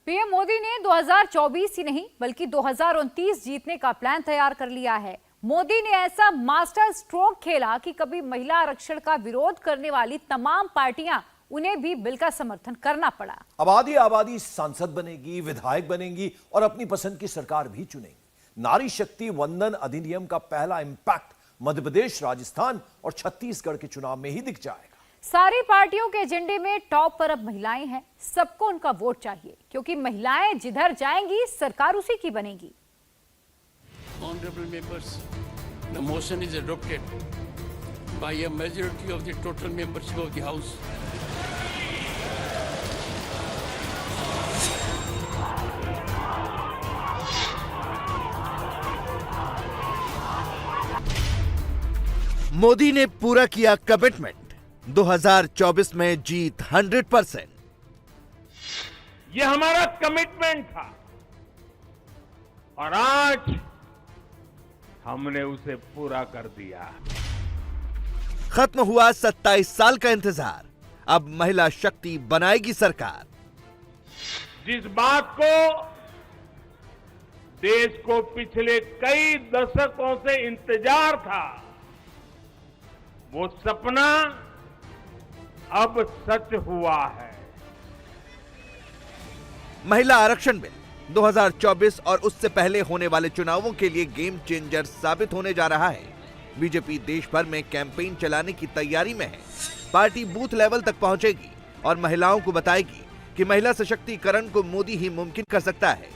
PM Modi ने 2024 ही नहीं बल्कि 2029 जीतने का प्लान तैयार कर लिया है। मोदी ने ऐसा मास्टर स्ट्रोक खेला कि कभी महिला आरक्षण का विरोध करने वाली तमाम पार्टियां उन्हें भी बिल का समर्थन करना पड़ा। आबादी आबादी सांसद बनेगी, विधायक बनेगी और अपनी पसंद की सरकार भी चुनेगी। नारी शक्ति वंदन अधिनियम का पहला इंपैक्ट मध्य प्रदेश, राजस्थान और छत्तीसगढ़ के चुनाव में ही दिख जाएगा। सारी पार्टियों के एजेंडे में टॉप पर अब महिलाएं हैं। सबको उनका वोट चाहिए क्योंकि महिलाएं जिधर जाएंगी सरकार उसी की बनेगी। Honorable members, the motion is adopted by a majority of the total membership of the House. Modi ने पूरा किया कमिटमेंट, 2024 में जीत 100%। ये हमारा कमिटमेंट था और आज हमने उसे पूरा कर दिया। खत्म हुआ 27 साल का इंतजार, अब महिला शक्ति बनाएगी सरकार। जिस बात को देश को पिछले कई दशकों से इंतजार था, वो सपना अब सच हुआ है। महिला आरक्षण बिल 2024 और उससे पहले होने वाले चुनावों के लिए गेम चेंजर साबित होने जा रहा है। बीजेपी देश भर में कैंपेन चलाने की तैयारी में है। पार्टी बूथ लेवल तक पहुंचेगी और महिलाओं को बताएगी कि महिला सशक्तिकरण को मोदी ही मुमकिन कर सकता है।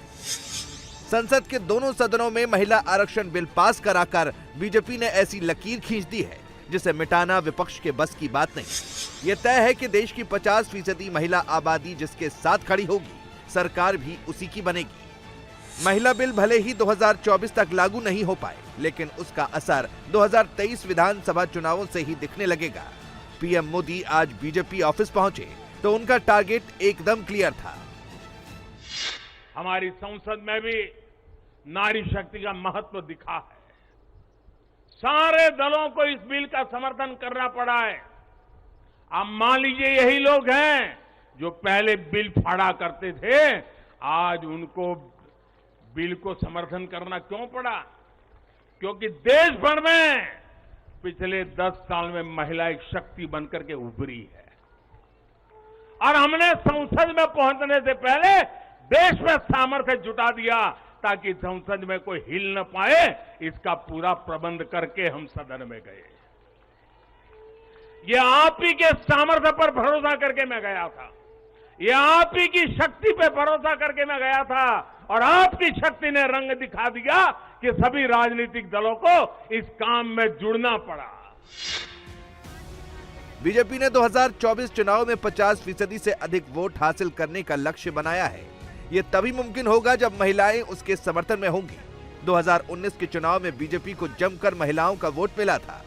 संसद के दोनों सदनों में महिला आरक्षण बिल पास कराकर बीजेपी ने ऐसी लकीर खींच दी है जिसे मिटाना विपक्ष के बस की बात नहीं। यह तय है कि देश की 50% महिला आबादी जिसके साथ खड़ी होगी, सरकार भी उसी की बनेगी। महिला बिल भले ही 2024 तक लागू नहीं हो पाए, लेकिन उसका असर 2023 विधानसभा चुनावों से ही दिखने लगेगा। पीएम मोदी आज बीजेपी ऑफिस पहुंचे तो उनका टारगेट एकदम क्लियर था। हमारी संसद में भी नारी शक्ति का महत्व दिखा है। सारे दलों को इस बिल का समर्थन करना पड़ा है। अब मान लीजिए यही लोग हैं जो पहले बिल फाड़ा करते थे, आज उनको बिल को समर्थन करना क्यों पड़ा? क्योंकि देश भर में पिछले 10 साल में महिला एक शक्ति बनकर के उभरी है और हमने संसद में पहुंचने से पहले देश में सामर्थ्य जुटा दिया ताकि संसद में कोई हिल न पाए। इसका पूरा प्रबंध करके हम सदन में गए। ये आप ही के सामर्थ्य पर भरोसा करके मैं गया था, ये आप ही की शक्ति पे भरोसा करके मैं गया था और आपकी शक्ति ने रंग दिखा दिया कि सभी राजनीतिक दलों को इस काम में जुड़ना पड़ा। बीजेपी ने 2024 चुनाव में 50% से अधिक वोट हासिल करने का लक्ष्य बनाया है। ये तभी मुमकिन होगा जब महिलाएं उसके समर्थन में होंगी। 2019 के चुनाव में बीजेपी को जमकर महिलाओं का वोट मिला था।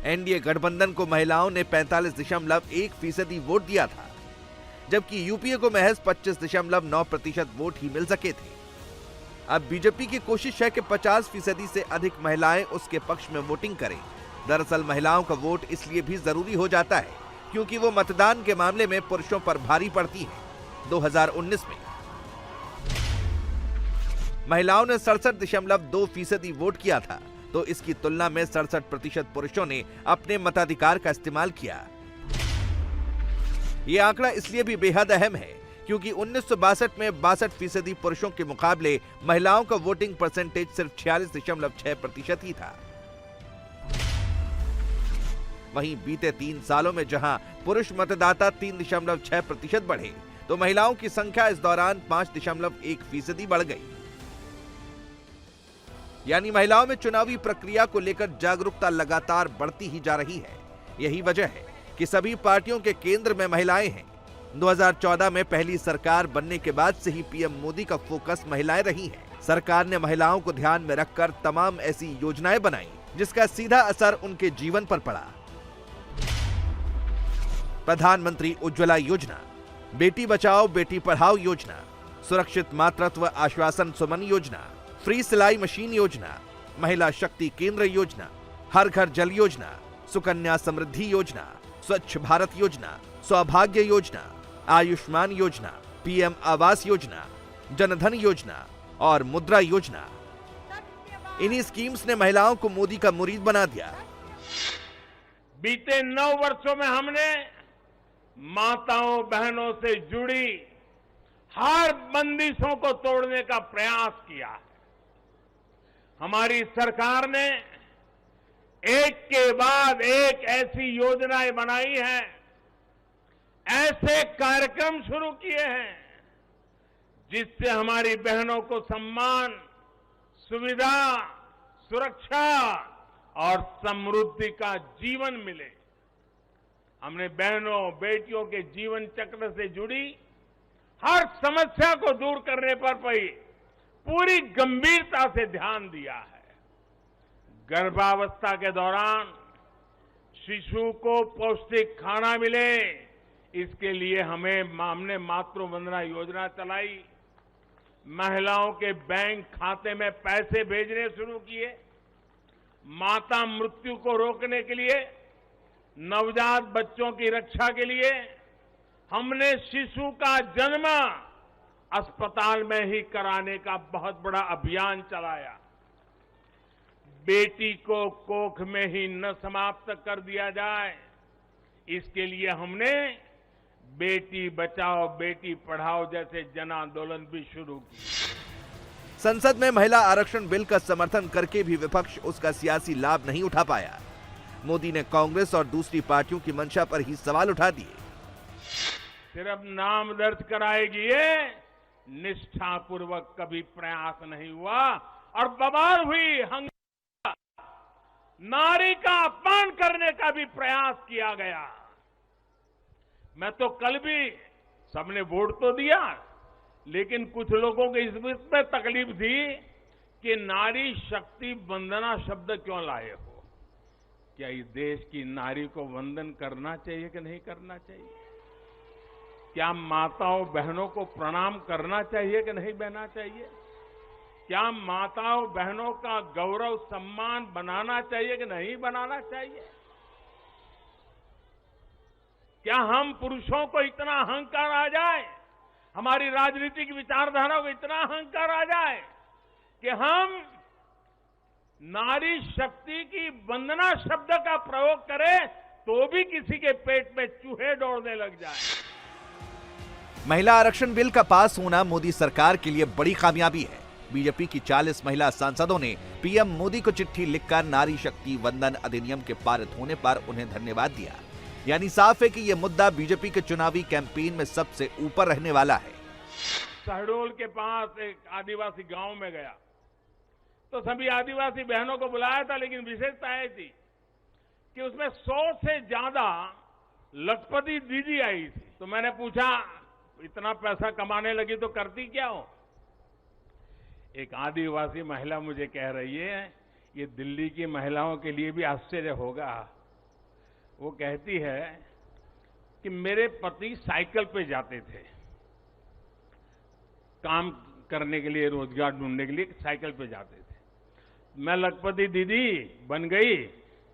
एनडीए गठबंधन को महिलाओं ने 45.1% वोट दिया था, जबकि यूपीए को महज 25.9% वोट ही मिल सके थे। अब बीजेपी की कोशिश है कि 50% से अधिक महिलाएं उसके पक्ष में वोटिंग करें। दरअसल महिलाओं का वोट इसलिए भी जरूरी हो जाता है क्योंकि वो मतदान के मामले में पुरुषों पर भारी पड़ती है। 2019 में महिलाओं ने 67.2% वोट किया था, तो इसकी तुलना में 67% पुरुषों ने अपने मताधिकार का इस्तेमाल किया। यह आंकड़ा इसलिए भी बेहद अहम है क्योंकि 1962 में 62% पुरुषों के मुकाबले महिलाओं का वोटिंग परसेंटेज सिर्फ 46.6% ही था। वहीं बीते 3 सालों में जहां पुरुष मतदाता 3.6% बढ़े, तो महिलाओं की संख्या इस दौरान 5.1% बढ़ गई। यानी महिलाओं में चुनावी प्रक्रिया को लेकर जागरूकता लगातार बढ़ती ही जा रही है। यही वजह है कि सभी पार्टियों के केंद्र में महिलाएं हैं। 2014 में पहली सरकार बनने के बाद से ही पीएम मोदी का फोकस महिलाएं रही हैं। सरकार ने महिलाओं को ध्यान में रखकर तमाम ऐसी योजनाएं बनाई जिसका सीधा असर उनके जीवन पर पड़ा। प्रधानमंत्री उज्ज्वला योजना, बेटी बचाओ बेटी पढ़ाओ योजना, सुरक्षित मातृत्व आश्वासन सुमन योजना, फ्री सिलाई मशीन योजना, महिला शक्ति केंद्र योजना, हर घर जल योजना, सुकन्या समृद्धि योजना, स्वच्छ भारत योजना, सौभाग्य योजना, आयुष्मान योजना, पीएम आवास योजना, जनधन योजना और मुद्रा योजना। इन्हीं स्कीम्स ने महिलाओं को मोदी का मुरीद बना दिया। बीते 9 वर्षों में हमने माताओं बहनों से जुड़ी हर बंदिशों को तोड़ने का प्रयास किया है। हमारी सरकार ने एक के बाद एक ऐसी योजनाएं बनाई हैं, ऐसे कार्यक्रम शुरू किए हैं जिससे हमारी बहनों को सम्मान, सुविधा, सुरक्षा और समृद्धि का जीवन मिले। हमने बहनों बेटियों के जीवन चक्र से जुड़ी हर समस्या को दूर करने पर पूरी गंभीरता से ध्यान दिया है। गर्भावस्था के दौरान शिशु को पौष्टिक खाना मिले, इसके लिए हमने मातृ वंदना योजना चलाई। महिलाओं के बैंक खाते में पैसे भेजने शुरू किए। माता मृत्यु को रोकने के लिए, नवजात बच्चों की रक्षा के लिए हमने शिशु का जन्म अस्पताल में ही कराने का बहुत बड़ा अभियान चलाया। बेटी को कोख में ही न समाप्त कर दिया जाए, इसके लिए हमने बेटी बचाओ बेटी पढ़ाओ जैसे जन आंदोलन भी शुरू किए। संसद में महिला आरक्षण बिल का समर्थन करके भी विपक्ष उसका सियासी लाभ नहीं उठा पाया। मोदी ने कांग्रेस और दूसरी पार्टियों की मंशा पर ही सवाल उठा दिए। सिर्फ नाम दर्ज कराएगी ये, निष्ठापूर्वक कभी प्रयास नहीं हुआ और बवाल हुई हंगामा, नारी का अपमान करने का भी प्रयास किया गया। मैं तो कल भी, सबने वोट तो दिया, लेकिन कुछ लोगों को इस में तकलीफ थी कि नारी शक्ति वंदना शब्द क्यों लाए हो। क्या इस देश की नारी को वंदन करना चाहिए कि नहीं करना चाहिए? क्या माताओं बहनों को प्रणाम करना चाहिए कि नहीं बहना चाहिए? क्या माताओं बहनों का गौरव सम्मान बनाना चाहिए कि नहीं बनाना चाहिए? क्या हम पुरुषों को इतना अहंकार आ जाए, हमारी राजनीतिक विचारधारा को इतना अहंकार आ जाए कि हम नारी शक्ति की वंदना शब्द का प्रयोग करें तो भी किसी के पेट में चूहे दौड़ने लग जाए। महिला आरक्षण बिल का पास होना मोदी सरकार के लिए बड़ी कामयाबी है। बीजेपी की 40 महिला सांसदों ने पीएम मोदी को चिट्ठी लिखकर नारी शक्ति वंदन अधिनियम के पारित होने पर उन्हें धन्यवाद दिया। यानी साफ है कि यह मुद्दा बीजेपी के चुनावी कैंपेन में सबसे ऊपर रहने वाला है। शहडोल के पास एक आदिवासी गांव में गया तो सभी आदिवासी बहनों को बुलाया था, लेकिन विशेषता यह थी कि उसमें 100 से ज्यादा लखपति दीदी आई थी। तो मैंने पूछा, इतना पैसा कमाने लगी तो करती क्या हो? एक आदिवासी महिला मुझे कह रही है, ये दिल्ली की महिलाओं के लिए भी आश्चर्य होगा। वो कहती है कि मेरे पति साइकिल पे जाते थे, काम करने के लिए, रोजगार ढूंढने के लिए साइकिल पे जाते थे। मैं लखपति दीदी बन गई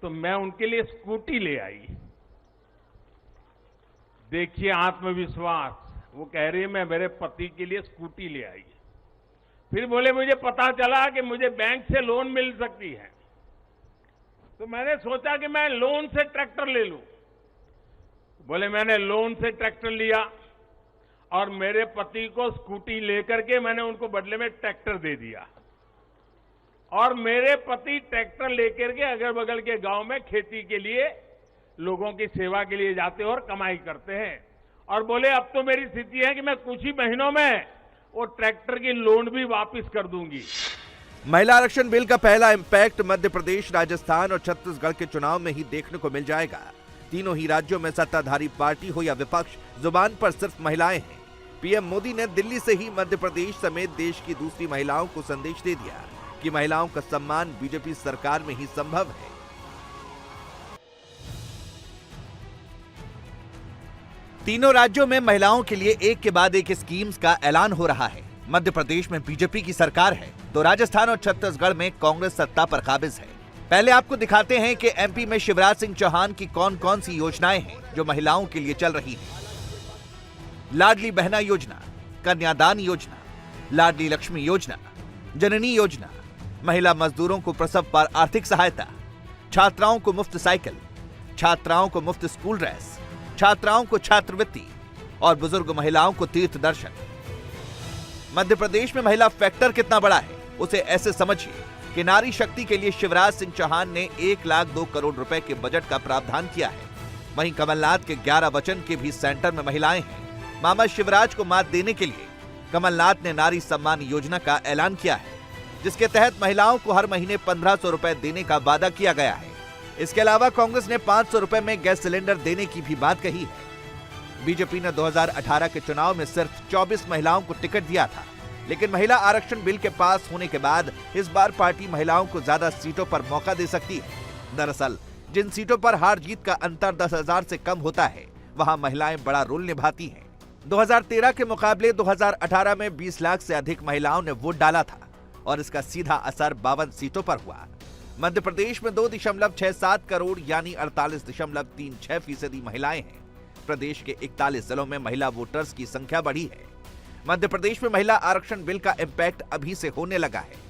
तो मैं उनके लिए स्कूटी ले आई। देखिए आत्मविश्वास। वो कह रही है मैं मेरे पति के लिए स्कूटी ले आई। फिर बोले मुझे पता चला कि मुझे बैंक से लोन मिल सकती है, तो मैंने सोचा कि मैं लोन से ट्रैक्टर ले लूं। बोले मैंने लोन से ट्रैक्टर लिया और मेरे पति को स्कूटी लेकर के मैंने उनको बदले में ट्रैक्टर दे दिया और मेरे पति ट्रैक्टर लेकर के अगल बगल के गांव में खेती के लिए लोगों की सेवा के लिए जाते हैं और कमाई करते हैं। और बोले अब तो मेरी स्थिति है कि मैं कुछ ही महीनों में वो ट्रैक्टर की लोन भी वापस कर दूंगी। महिला आरक्षण बिल का पहला इम्पैक्ट मध्य प्रदेश, राजस्थान और छत्तीसगढ़ के चुनाव में ही देखने को मिल जाएगा। तीनों ही राज्यों में सत्ताधारी पार्टी हो या विपक्ष, जुबान पर सिर्फ महिलाएं हैं। पीएम मोदी ने दिल्ली से ही मध्य प्रदेश समेत देश की दूसरी महिलाओं को संदेश दे दिया कि महिलाओं का सम्मान बीजेपी सरकार में ही संभव है। तीनों राज्यों में महिलाओं के लिए एक के बाद एक स्कीम्स का ऐलान हो रहा है। मध्य प्रदेश में बीजेपी की सरकार है तो राजस्थान और छत्तीसगढ़ में कांग्रेस सत्ता पर काबिज है। पहले आपको दिखाते हैं कि एमपी में शिवराज सिंह चौहान की कौन कौन सी योजनाएं हैं जो महिलाओं के लिए चल रही हैं। लाडली बहना योजना, कन्यादान योजना, लाडली लक्ष्मी योजना, जननी योजना, महिला मजदूरों को प्रसव पर आर्थिक सहायता, छात्राओं को मुफ्त साइकिल, छात्राओं को मुफ्त स्कूल ड्रेस, छात्राओं को छात्रवृत्ति और बुजुर्ग महिलाओं को तीर्थ दर्शन। मध्य प्रदेश में महिला फैक्टर कितना बड़ा है उसे ऐसे समझिए कि नारी शक्ति के लिए शिवराज सिंह चौहान ने 1,02 करोड़ रुपए के बजट का प्रावधान किया है। वहीं कमलनाथ के 11 वचन के भी सेंटर में महिलाएं हैं। मामा शिवराज को मात देने के लिए कमलनाथ ने नारी सम्मान योजना का ऐलान किया है, जिसके तहत महिलाओं को हर महीने 1,500 रुपए देने का वादा किया गया है। इसके अलावा कांग्रेस ने 500 रुपए में गैस सिलेंडर देने की भी बात कही है। बीजेपी ने 2018 के चुनाव में सिर्फ 24 महिलाओं को टिकट दिया था, लेकिन महिला आरक्षण बिल के पास होने के बाद इस बार पार्टी महिलाओं को ज्यादा सीटों पर मौका दे सकती है। दरअसल जिन सीटों पर हार जीत का अंतर 10,000 से कम होता है, वहां महिलाएं बड़ा रोल निभाती हैं। 2013 के मुकाबले 2018 में 20 लाख से अधिक महिलाओं ने वोट डाला था और इसका सीधा असर 52 सीटों पर हुआ। मध्य प्रदेश में 2.67 करोड़ यानी 48.36% महिलाएं हैं। प्रदेश के 41 जिलों में महिला वोटर्स की संख्या बढ़ी है। मध्य प्रदेश में महिला आरक्षण बिल का इम्पैक्ट अभी से होने लगा है।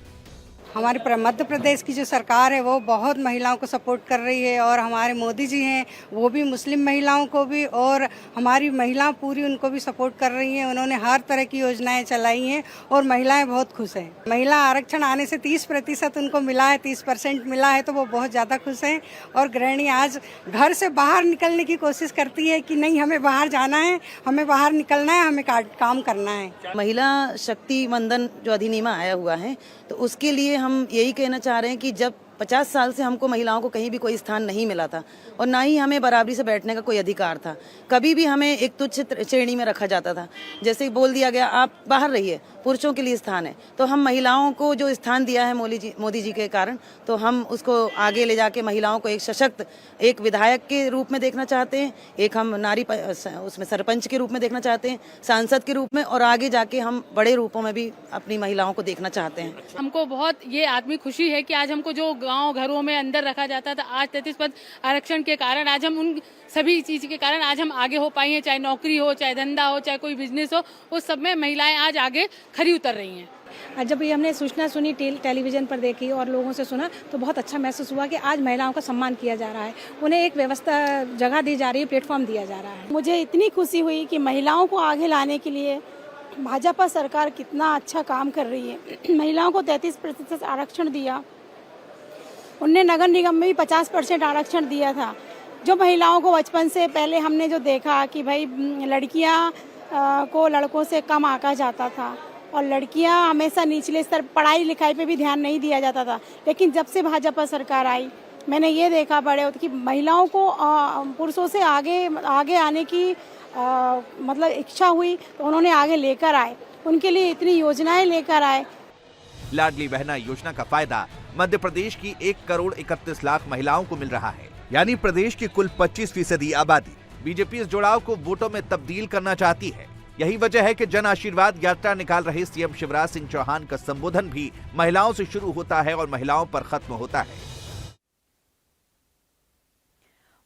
हमारे मध्य प्रदेश की जो सरकार है वो बहुत महिलाओं को सपोर्ट कर रही है और हमारे मोदी जी हैं वो भी मुस्लिम महिलाओं को भी और हमारी महिलाएं पूरी उनको भी सपोर्ट कर रही हैं। उन्होंने हर तरह की योजनाएं चलाई हैं और महिलाएं बहुत खुश हैं। महिला आरक्षण आने से 30% उनको मिला है, 30% मिला है तो वो बहुत ज़्यादा खुश हैं। और गृहिणी आज घर से बाहर निकलने की कोशिश करती है कि नहीं हमें बाहर जाना है, हमें बाहर निकलना है, हमें काम करना है। महिला शक्ति वंदन जो अधिनियम आया हुआ है तो उसके लिए हम यही कहना चाह रहे हैं कि जब 50 साल से हमको महिलाओं को कहीं भी कोई स्थान नहीं मिला था और ना ही हमें बराबरी से बैठने का कोई अधिकार था, कभी भी हमें एक तुच्छ श्रेणी में रखा जाता था। जैसे ही बोल दिया गया आप बाहर रहिए, पुरुषों के लिए स्थान है, तो हम महिलाओं को जो स्थान दिया है मोदी जी के कारण, तो हम उसको आगे ले जाके महिलाओं को एक सशक्त, एक विधायक के रूप में देखना चाहते हैं, एक हम नारी उसमें सरपंच के रूप में देखना चाहते हैं, सांसद के रूप में, और आगे जाके हम बड़े रूपों में भी अपनी महिलाओं को देखना चाहते हैं। हमको बहुत ये आदमी खुशी है कि आज हमको जो गांव घरों में अंदर रखा जाता था, आज 33% आरक्षण के कारण आज हम उन सभी चीज के कारण आज हम आगे हो पाई हैं। चाहे नौकरी हो, चाहे धंधा हो, चाहे कोई बिजनेस हो, उस सब में महिलाएं आज आगे खरी उतर रही हैं। जब ये हमने सूचना सुनी, टेलीविजन पर देखी और लोगों से सुना तो बहुत अच्छा महसूस हुआ कि आज महिलाओं का सम्मान किया जा रहा है, उन्हें एक व्यवस्था जगह दी जा रही है, प्लेटफॉर्म दिया जा रहा है। मुझे इतनी खुशी हुई कि महिलाओं को आगे लाने के लिए भाजपा सरकार कितना अच्छा काम कर रही है। महिलाओं को 33% आरक्षण दिया, उनने नगर निगम में भी 50% आरक्षण दिया था। जो महिलाओं को बचपन से पहले हमने जो देखा कि भाई लड़कियां को लड़कों से कम आंका जाता था और लड़कियां हमेशा निचले स्तर, पढ़ाई लिखाई पे भी ध्यान नहीं दिया जाता था, लेकिन जब से भाजपा सरकार आई मैंने ये देखा बड़े कि महिलाओं को पुरुषों से आगे आने की मतलब इच्छा हुई तो उन्होंने आगे लेकर आए, उनके लिए इतनी योजनाएं लेकर आए। लाडली बहना योजना का फायदा मध्य प्रदेश की 1,31,00,000 महिलाओं को मिल रहा है, यानी प्रदेश की कुल 25% आबादी। बीजेपी इस जुड़ाव को वोटों में तब्दील करना चाहती है। यही वजह है कि जन आशीर्वाद यात्रा निकाल रहे सीएम शिवराज सिंह चौहान का संबोधन भी महिलाओं से शुरू होता है और महिलाओं पर खत्म होता है।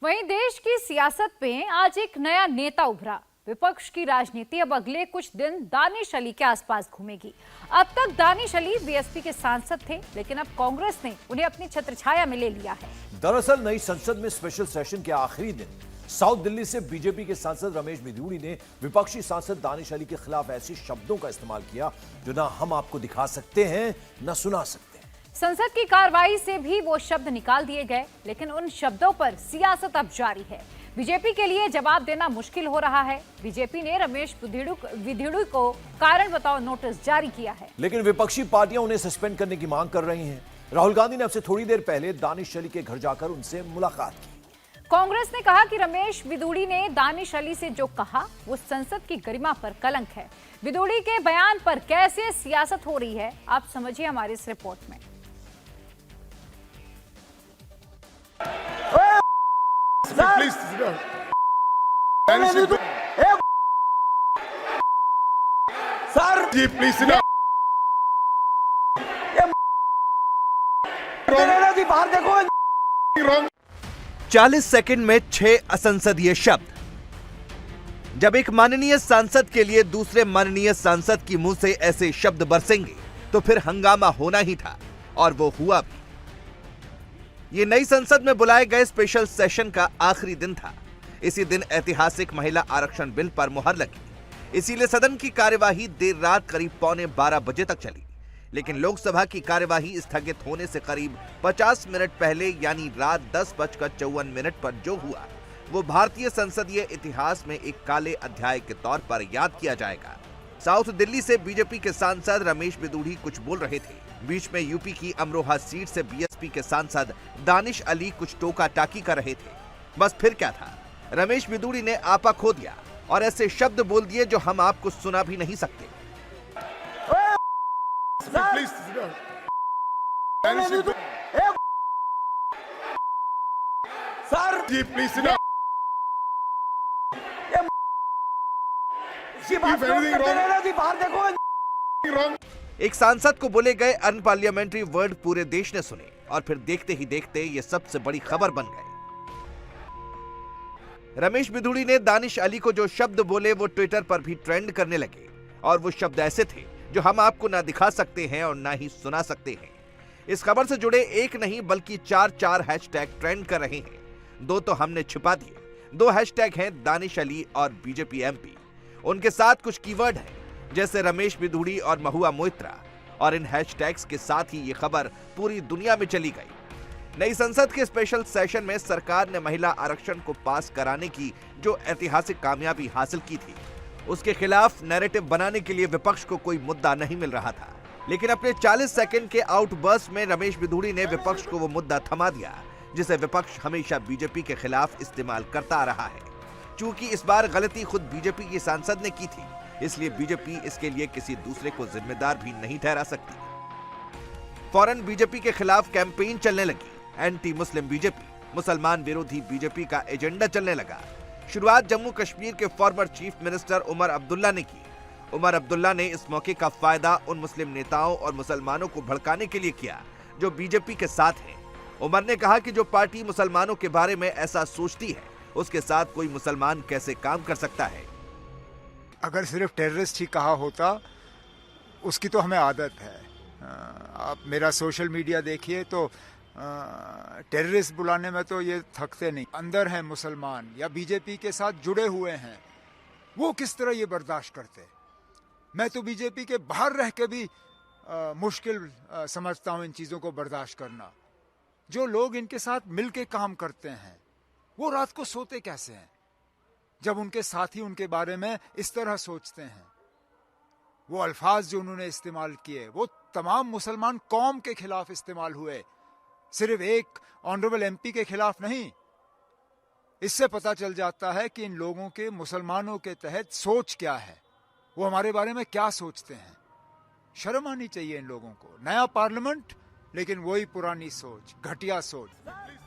वहीं देश की सियासत में आज एक नया नेता उभरा। विपक्ष की राजनीति अब अगले कुछ दिन दानिश अली के आसपास घूमेगी। अब तक दानिश अली बीएसपी के सांसद थे, लेकिन अब कांग्रेस ने उन्हें अपनी छत्रछाया में ले लिया है। दरअसल नई संसद में स्पेशल सेशन के आखिरी दिन साउथ दिल्ली से बीजेपी के सांसद रमेश बिधूड़ी ने विपक्षी सांसद दानिश अली के खिलाफ ऐसे शब्दों का इस्तेमाल किया जो ना हम आपको दिखा सकते हैं न सुना सकते। संसद की कार्रवाई से भी वो शब्द निकाल दिए गए, लेकिन उन शब्दों पर सियासत अब जारी है। बीजेपी के लिए जवाब देना मुश्किल हो रहा है। बीजेपी ने रमेश बिधूड़ी को कारण बताओ नोटिस जारी किया है, लेकिन विपक्षी पार्टियां उन्हें सस्पेंड करने की मांग कर रही हैं। राहुल गांधी ने अब से थोड़ी देर पहले दानिश अली के घर जाकर उनसे मुलाकात की। कांग्रेस ने कहा कि रमेश बिधूड़ी ने दानिश अली से जो कहा वो संसद की गरिमा पर कलंक है। बिधूड़ी के बयान पर कैसे सियासत हो रही है, आप समझिए हमारी इस रिपोर्ट में। सर जी प्लीज 40 सेकंड में 6 असंसदीय शब्द। जब एक माननीय सांसद के लिए दूसरे माननीय सांसद की मुंह से ऐसे शब्द बरसेंगे तो फिर हंगामा होना ही था, और वो हुआ भी। ये नई संसद में बुलाए गए स्पेशल सेशन का आखिरी दिन था। इसी दिन ऐतिहासिक महिला आरक्षण बिल पर मुहर लगी, इसीलिए सदन की कार्यवाही देर रात करीब 11:15 बजे तक चली। लेकिन लोकसभा की कार्यवाही स्थगित होने से करीब 50 मिनट पहले यानी रात 10:54 पर जो हुआ वो भारतीय संसदीय इतिहास में एक काले अध्याय के तौर पर याद किया जाएगा। साउथ दिल्ली से बीजेपी के सांसद रमेश बिदूड़ी कुछ बोल रहे थे। बीच में यूपी की अमरोहा सीट से बीएसपी के सांसद दानिश अली कुछ टोका टाकी कर रहे थे। बस फिर क्या था, रमेश बिदूड़ी ने आपा खो दिया और ऐसे शब्द बोल दिए जो हम आपको सुना भी नहीं सकते। सर जी प्लीज एक सांसद को बोले गए अनपार्लियामेंट्री वर्ड पूरे देश ने सुने और फिर देखते ही देखते ये सबसे बड़ी खबर बन गए। रमेश बिदूड़ी ने दानिश अली को जो शब्द बोले वो ट्विटर पर भी ट्रेंड करने लगे, और वो शब्द ऐसे थे जो हम आपको ना दिखा सकते हैं और ना ही सुना सकते हैं। इस खबर से जुड़े एक नहीं बल्कि 4 हैशटैग ट्रेंड कर रहे हैं। 2 तो हमने छिपा दिए। 2 हैशटैग हैं दानिश अली और बीजेपी एमपी। उनके साथ कुछ कीवर्ड हैं जैसे रमेश बिदूड़ी और महुआ मोइत्रा, और इन हैशटैग्स के साथ ही ये खबर पूरी दुनिया में चली गई। नई संसद के स्पेशल सेशन में सरकार ने महिला आरक्षण को पास कराने की जो ऐतिहासिक कामयाबी हासिल की थी, उसके खिलाफ नैरेटिव बनाने के लिए विपक्ष को कोई मुद्दा नहीं मिल रहा था। लेकिन अपने 40 सेकंड के आउटबर्स्ट में रमेश बिदूड़ी ने विपक्ष को वो मुद्दा थमा दिया जिसे विपक्ष हमेशा बीजेपी के खिलाफ इस्तेमाल करता आ रहा है। चूंकि इस बार गलती खुद बीजेपी की सांसद ने की थी, इसलिए बीजेपी इसके लिए किसी दूसरे को जिम्मेदार भी नहीं ठहरा सकती। फौरन बीजेपी के खिलाफ कैंपेन चलने लगी। एंटी मुस्लिम बीजेपी, मुसलमान विरोधी बीजेपी का एजेंडा चलने लगा। शुरुआत जम्मू कश्मीर के former chief minister Omar Abdullah ने की। उमर अब्दुल्ला ने इस मौके का फायदा उन मुस्लिम नेताओं और मुसलमानों को भड़काने के लिए किया जो बीजेपी के साथ हैं। उमर ने कहा कि जो पार्टी मुसलमानों के बारे में ऐसा सोचती है, उसके साथ कोई मुसलमान कैसे काम कर सकता है। अगर सिर्फ टेररिस्ट ही कहा होता, उसकी तो हमें आदत है। आप मेरा सोशल मीडिया देखिए तो टेररिस्ट बुलाने में तो ये थकते नहीं। अंदर हैं मुसलमान या बीजेपी के साथ जुड़े हुए हैं, वो किस तरह ये बर्दाश्त करते। मैं तो बीजेपी के बाहर रह के भी मुश्किल समझता हूँ इन चीज़ों को बर्दाश्त करना। जो लोग इनके साथ मिलके काम करते हैं वो रात को सोते कैसे हैं जब उनके साथी उनके बारे में इस तरह सोचते हैं। वो अल्फाज जो उन्होंने इस्तेमाल किए वो तमाम मुसलमान कौम के खिलाफ इस्तेमाल हुए, सिर्फ एक ऑनरेबल एमपी के खिलाफ नहीं। इससे पता चल जाता है कि इन लोगों के मुसलमानों के तहत सोच क्या है, वो हमारे बारे में क्या सोचते हैं। शर्म आनी चाहिए इन लोगों को। नया पार्लियामेंट लेकिन वही पुरानी सोच, घटिया सोच।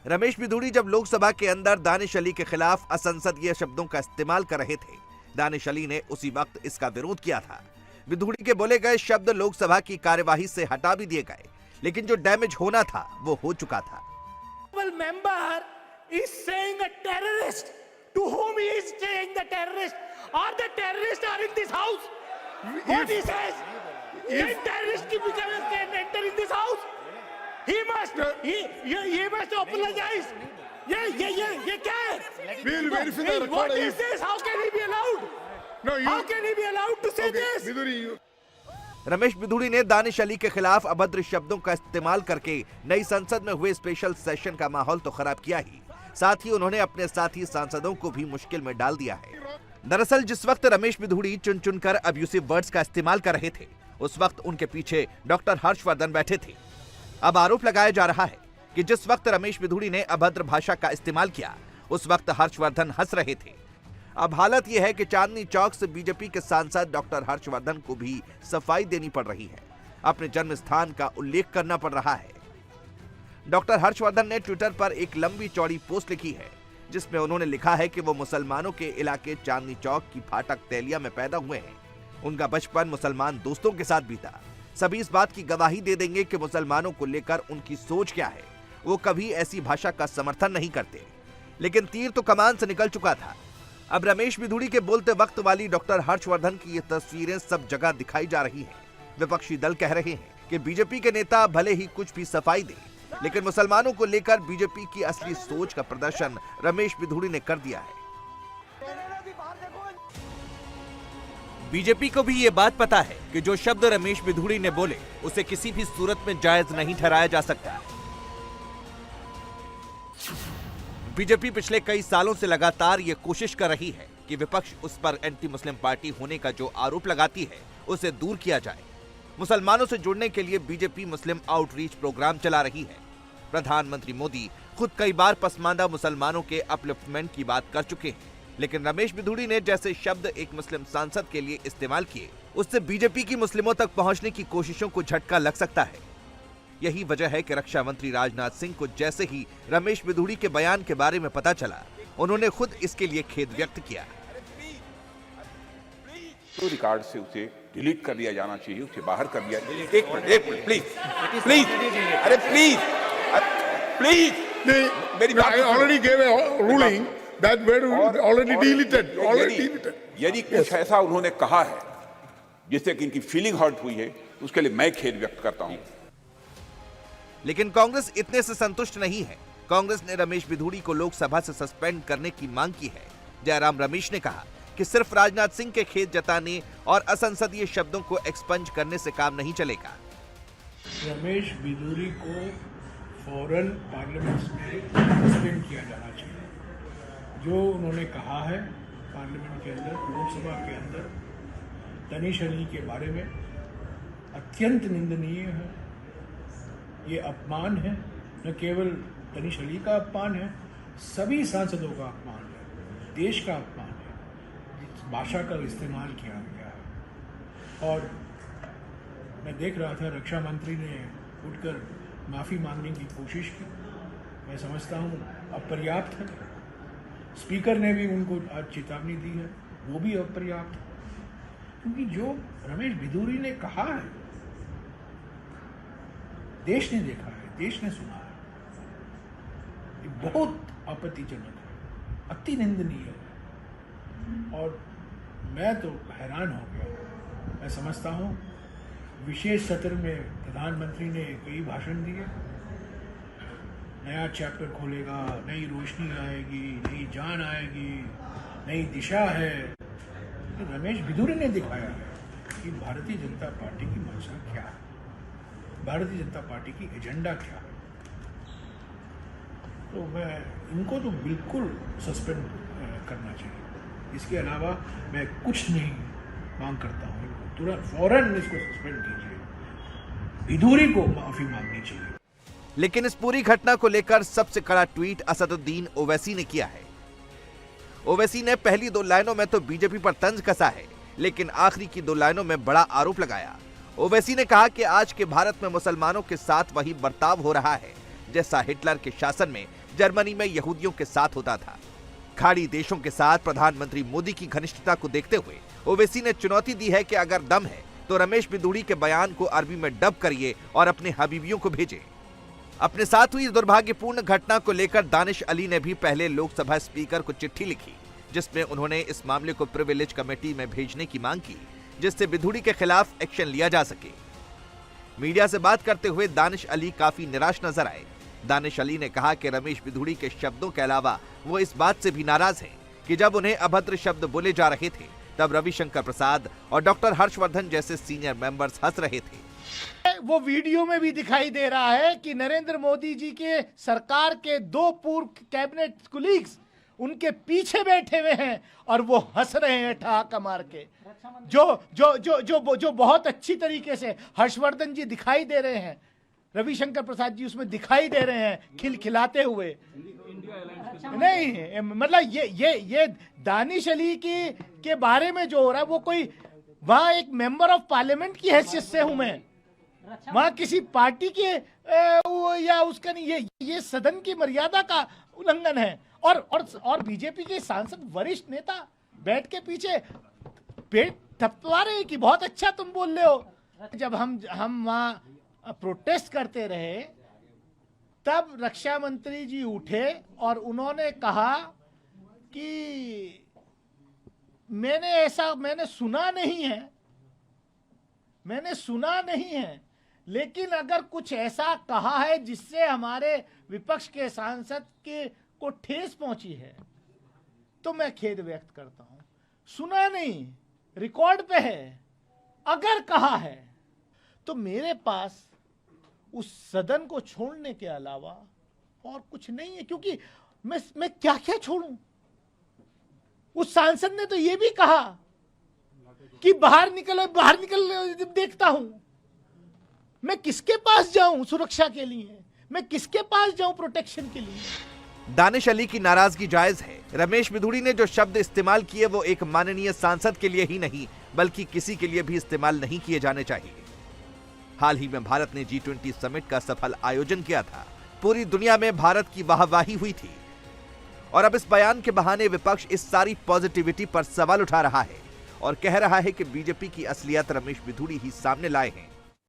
रमेश बिदूड़ी जब लोकसभा के अंदर दानिश अली के खिलाफ असंसदीय शब्दों का इस्तेमाल कर रहे थे, दानिश अली ने उसी वक्त इसका विरोध किया था। बिदूड़ी के बोले गए शब्द लोकसभा की कार्यवाही से हटा भी दिए गए, लेकिन जो डैमेज होना था वो हो चुका था। member is saying a terrorist. To whom he is saying the terrorist? Are the terrorists are in this house? What he says? If terrorist can enter in this house, he must apologize. ये क्या है? We'll verify the record. What is this? How can he be allowed? No, you. How can he be allowed to say Okay, this? Biduri, you. Ramesh बिदूड़ी ने दानिश अली के खिलाफ अभद्र शब्दों का इस्तेमाल करके नई संसद में हुए स्पेशल सेशन का माहौल तो खराब किया ही, साथ ही उन्होंने अपने साथी सांसदों को भी मुश्किल में डाल दिया है। दरअसल जिस वक्त रमेश बिदूड़ी चुन चुनकर अब्यूसिव वर्ड्स का इस्तेमाल कर रहे थे, उस वक्त उनके पीछे डॉक्टर हर्षवर्धन बैठे थे। अब आरोप लगाया जा रहा है कि जिस वक्त रमेश बिदूड़ी ने अभद्र भाषा का इस्तेमाल किया, उस वक्त हर्षवर्धन हंस रहे थे। अब हालत यह है कि चांदनी चौक से बीजेपी के सांसद डॉक्टर हर्षवर्धन को भी सफाई देनी पड़ रही है, अपने जन्म स्थान का उल्लेख करना पड़ रहा है। डॉक्टर हर्षवर्धन ने ट्विटर पर एक लंबी चौड़ी पोस्ट लिखी है, जिसमें उन्होंने लिखा है कि वो मुसलमानों के इलाके चांदनी चौक की फाटक तेलिया में पैदा हुए हैं। उनका बचपन मुसलमान दोस्तों के साथ बीता। सभी इस बात की गवाही दे देंगे कि मुसलमानों को लेकर उनकी सोच क्या है। वो कभी ऐसी भाषा का समर्थन नहीं करते, लेकिन तीर तो कमान से निकल चुका था। अब रमेश बिधूड़ी के बोलते वक्त वाली डॉक्टर हर्षवर्धन की ये तस्वीरें सब जगह दिखाई जा रही हैं। विपक्षी दल कह रहे हैं कि बीजेपी के नेता भले ही कुछ भी सफाई दें, लेकिन मुसलमानों को लेकर बीजेपी की असली सोच का प्रदर्शन रमेश बिधूड़ी ने कर दिया है। बीजेपी को भी ये बात पता है कि जो शब्द रमेश बिधूड़ी ने बोले उसे किसी भी सूरत में जायज नहीं ठहराया जा सकता। बीजेपी पिछले कई सालों से लगातार ये कोशिश कर रही है कि विपक्ष उस पर एंटी मुस्लिम पार्टी होने का जो आरोप लगाती है उसे दूर किया जाए। मुसलमानों से जुड़ने के लिए बीजेपी मुस्लिम आउटरीच प्रोग्राम चला रही है। प्रधानमंत्री मोदी खुद कई बार पसमानदा मुसलमानों के अपलिफ्टमेंट की बात कर चुके हैं, लेकिन रमेश बिधूड़ी ने जैसे शब्द एक मुस्लिम सांसद के लिए इस्तेमाल किए, उससे बीजेपी की मुस्लिमों तक पहुंचने की कोशिशों को झटका लग सकता है। यही वजह है कि रक्षा मंत्री राजनाथ सिंह को जैसे ही रमेश बिधूड़ी के बयान के बारे में पता चला, उन्होंने खुद इसके लिए खेद व्यक्त किया। तो रिकॉर्ड से उसे डिलीट कर दिया जाना चाहिए, उसे बाहर कर दिया। एक मिनट प्लीज प्लीज, अरे प्लीज प्लीज, मेरी बात already gave a ruling that were already deleted. यदि कुछ ऐसा उन्होंने कहा है जिससे कि इनकी फीलिंग हर्ट हुई है, उसके लिए मैं खेद व्यक्त करता हूं। लेकिन कांग्रेस इतने से संतुष्ट नहीं है। कांग्रेस ने रमेश बिधूड़ी को लोकसभा से सस्पेंड करने की मांग की है। जयराम रमेश ने कहा कि सिर्फ राजनाथ सिंह के खेद जताने और असंसदीय शब्दों को एक्सपंज करने से काम नहीं चलेगा। रमेश बिधूड़ी को फौरन पार्लियामेंट में सस्पेंड किया जाना चाहिए। जो उन्होंने कहा है पार्लियामेंट के अंदर, लोकसभा के अंदर तनीश अली के बारे में, अत्यंत निंदनीय है। ये अपमान है, न केवल तनीश अली का अपमान है, सभी सांसदों का अपमान है, देश का अपमान है। जिस भाषा का इस्तेमाल किया गया है, और मैं देख रहा था रक्षा मंत्री ने उठकर माफ़ी मांगने की कोशिश की। मैं समझता हूँ अपर्याप्त है। स्पीकर ने भी उनको आज चेतावनी दी है, वो भी अपर्याप्त है, क्योंकि जो रमेश बिधूड़ी ने कहा है देश ने देखा है, देश ने सुना है। ये बहुत आपत्तिजनक है, अति निंदनीय है, और मैं तो हैरान हो गया। मैं समझता हूँ विशेष सत्र में प्रधानमंत्री ने कई भाषण दिए, नया चैप्टर खोलेगा, नई रोशनी आएगी, नई जान आएगी, नई दिशा है। रमेश बिधूड़ी ने दिखाया है कि भारतीय जनता पार्टी की मंशा क्या है, भारतीय जनता पार्टी की एजेंडा क्या है। तो मैं इनको तो बिल्कुल सस्पेंड करना चाहिए। इसके अलावा मैं कुछ नहीं मांग करता हूँ। तुरंत फौरन इसको सस्पेंड कीजिए, बिधूड़ी को माफी मांगनी चाहिए। लेकिन इस पूरी घटना को लेकर सबसे कड़ा ट्वीट असदुद्दीन ओवैसी ने किया है। ओवैसी ने पहली 2 लाइनों में तो बीजेपी पर तंज कसा है, लेकिन आखिरी की 2 लाइनों में बड़ा आरोप लगाया। ओवैसी ने कहा कि आज के भारत में मुसलमानों के साथ वही बर्ताव हो रहा है जैसा हिटलर के शासन में जर्मनी में यहूदियों के साथ होता था। खाड़ी देशों के साथ प्रधानमंत्री मोदी की घनिष्ठता को देखते हुए ओवैसी ने चुनौती दी है कि अगर दम है तो रमेश बिधूड़ी के बयान को अरबी में डब करिए और अपने हबीबियों को भेजें। अपने साथ हुई दुर्भाग्यपूर्ण घटना को लेकर दानिश अली ने भी पहले लोकसभा स्पीकर को चिट्ठी लिखी, जिसमें उन्होंने इस मामले को प्रिविलेज कमेटी में भेजने की मांग की, जिससे बिधूड़ी के खिलाफ एक्शन लिया जा सके। मीडिया से बात करते हुए दानिश अली काफी निराश नजर आए। दानिश अली ने कहा कि रमेश बिधूड़ी के शब्दों के अलावा वो इस बात से भी नाराज हैं कि जब उन्हें अभद्र शब्द बोले जा रहे थे तब रविशंकर प्रसाद और डॉक्टर हर्षवर्धन जैसे सीनियर मेंबर्स हंस रहे थे। वो वीडियो में भी दिखाई दे रहा है कि नरेंद्र मोदी जी के सरकार के 2 पूर्व कैबिनेट कुलीग्स उनके पीछे बैठे हुए हैं और वो हंस रहे हैं ठहाका मार के। जो बहुत अच्छी तरीके से हर्षवर्धन जी दिखाई दे रहे हैं, रविशंकर प्रसाद जी उसमें दिखाई दे रहे हैं खिलखिलाते हुए। नहीं मतलब ये दानिश अली के बारे में जो हो रहा है, वो कोई वहां एक मेंबर ऑफ पार्लियामेंट की हैसियत से हूं मैं, वहां किसी पार्टी के या उसका नहीं। ये सदन की मर्यादा का उल्लंघन है। और बीजेपी के सांसद वरिष्ठ नेता बैठ के पीछे पेट थपथपा रहे कि बहुत अच्छा तुम बोल रहे हो। जब हम वहां प्रोटेस्ट करते रहे तब रक्षा मंत्री जी उठे और उन्होंने कहा कि मैंने सुना नहीं है, लेकिन अगर कुछ ऐसा कहा है जिससे हमारे विपक्ष के सांसद को ठेस पहुंची है तो मैं खेद व्यक्त करता हूं। सुना नहीं, रिकॉर्ड पे है। अगर कहा है तो मेरे पास उस सदन को छोड़ने के अलावा और कुछ नहीं है, क्योंकि मैं क्या क्या छोड़ूं। उस सांसद ने तो ये भी कहा कि बाहर निकल देखता हूं। मैं किसके पास जाऊं सुरक्षा के लिए, मैं किसके पास जाऊं प्रोटेक्शन के लिए। दानिश अली की नाराजगी जायज है। रमेश बिधूड़ी ने जो शब्द इस्तेमाल किए वो एक माननीय सांसद के लिए ही नहीं बल्कि किसी के लिए भी इस्तेमाल नहीं किए जाने चाहिए। हाल ही में भारत ने G20 समिट का सफल आयोजन किया था। पूरी दुनिया में भारत की वाहवाही हुई थी और अब इस बयान के बहाने विपक्ष इस सारी पॉजिटिविटी पर सवाल उठा रहा है और कह रहा है कि बीजेपी की असलियत रमेश बिधूड़ी ही सामने लाए हैं।